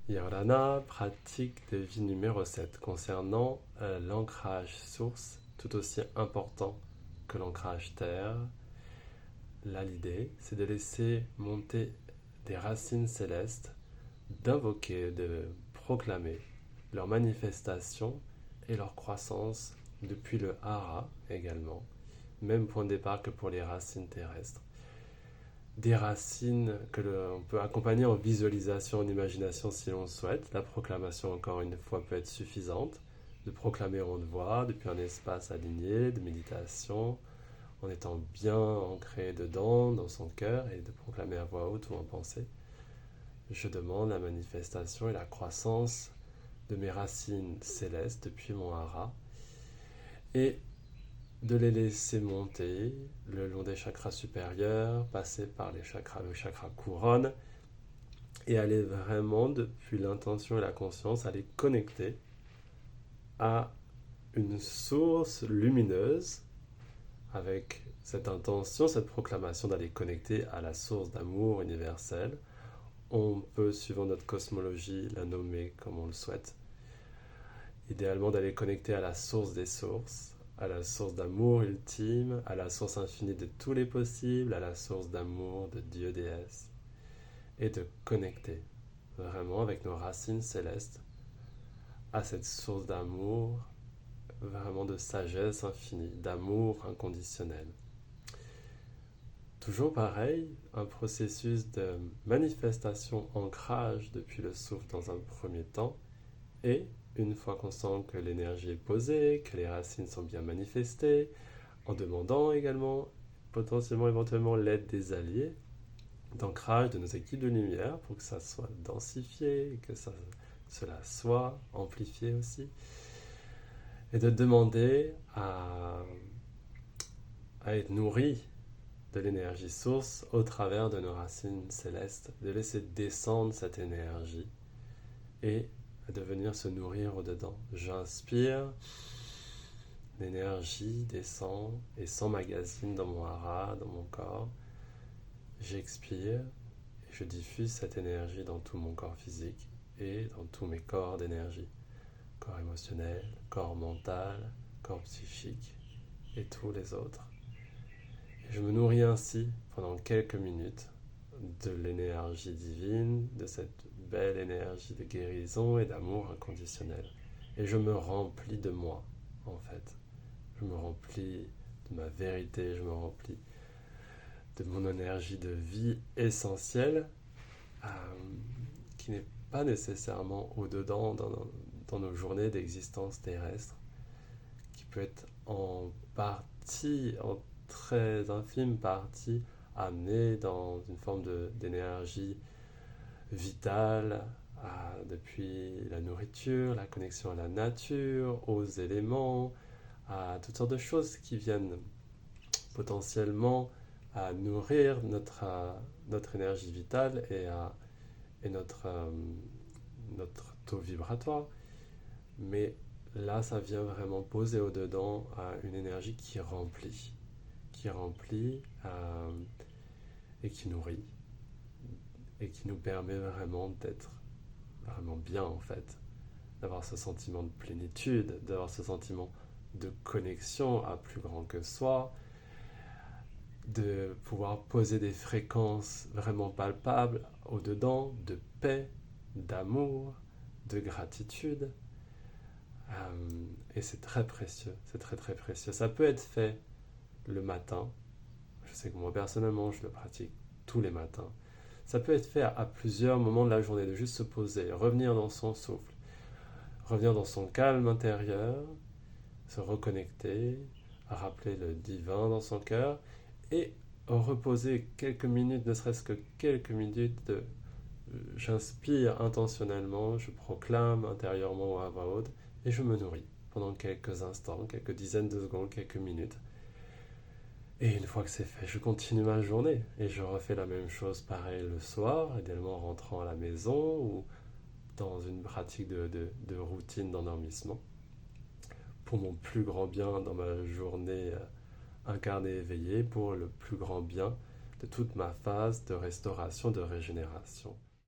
Yorana, pratique de vie numéro 7 concernant l'ancrage source, tout aussi important que l'ancrage terre. Là, l'idée, c'est de laisser monter des racines célestes, d'invoquer, de proclamer leur manifestation et leur croissance depuis le hara également. Même point de départ que pour les racines terrestres. Des racines que l'on peut accompagner en visualisation, en imagination si l'on souhaite. La proclamation, encore une fois, peut être suffisante. De proclamer en haute voix, depuis un espace aligné, de méditation, en étant bien ancré dedans, dans son cœur, et de proclamer à voix haute ou en pensée. Je demande la manifestation et la croissance de mes racines célestes depuis mon hara. Et de les laisser monter le long des chakras supérieurs, passer par les chakras, le chakra couronne, et aller vraiment, depuis l'intention et la conscience, aller connecter à une source lumineuse avec cette intention, cette proclamation d'aller connecter à la source d'amour universel. On peut, suivant notre cosmologie, la nommer comme on le souhaite. Idéalement d'aller connecter à la source des sources, à la source d'amour ultime, à la source infinie de tous les possibles, à la source d'amour de Dieu déesse, et de connecter vraiment avec nos racines célestes à cette source d'amour, vraiment de sagesse infinie, d'amour inconditionnel. Toujours pareil, un processus de manifestation, ancrage depuis le souffle dans un premier temps, et une fois qu'on sent que l'énergie est posée, que les racines sont bien manifestées, en demandant également potentiellement éventuellement l'aide des alliés, d'ancrage de nos équipes de lumière pour que ça soit densifié, et que cela soit amplifié aussi, et de demander à être nourri de l'énergie source au travers de nos racines célestes, de laisser descendre cette énergie et de venir se nourrir au-dedans. J'inspire, l'énergie descend et s'emmagasine dans mon hara, dans mon corps. J'expire et je diffuse cette énergie dans tout mon corps physique et dans tous mes corps d'énergie. Corps émotionnel, corps mental, corps psychique et tous les autres. Et je me nourris ainsi pendant quelques minutes de l'énergie divine, de cette belle énergie de guérison et d'amour inconditionnel. Et je me remplis de moi, en fait. Je me remplis de ma vérité, je me remplis de mon énergie de vie essentielle, qui n'est pas nécessairement au-dedans dans nos journées d'existence terrestre, qui peut être en partie, en très infime partie, amenée dans une forme d'énergie vitale, depuis la nourriture, la connexion à la nature, aux éléments, à toutes sortes de choses qui viennent potentiellement à nourrir notre énergie vitale et notre taux vibratoire. Mais là, ça vient vraiment poser au-dedans une énergie qui remplit et qui nourrit et qui nous permet vraiment d'être vraiment bien en fait, d'avoir ce sentiment de plénitude, d'avoir ce sentiment de connexion à plus grand que soi, de pouvoir poser des fréquences vraiment palpables au-dedans, de paix, d'amour, de gratitude. Et c'est très précieux, c'est très très précieux. Ça peut être fait le matin. Je sais que moi personnellement, je le pratique tous les matins. Ça peut être fait à plusieurs moments de la journée, de juste se poser, revenir dans son souffle, revenir dans son calme intérieur, se reconnecter, rappeler le divin dans son cœur et reposer quelques minutes, ne serait-ce que quelques minutes j'inspire intentionnellement, je proclame intérieurement à voix haute et je me nourris pendant quelques instants, quelques dizaines de secondes, quelques minutes. Et une fois que c'est fait, je continue ma journée et je refais la même chose pareil le soir, idéalement en rentrant à la maison ou dans une pratique de routine d'endormissement pour mon plus grand bien dans ma journée incarnée éveillée, pour le plus grand bien de toute ma phase de restauration, de régénération.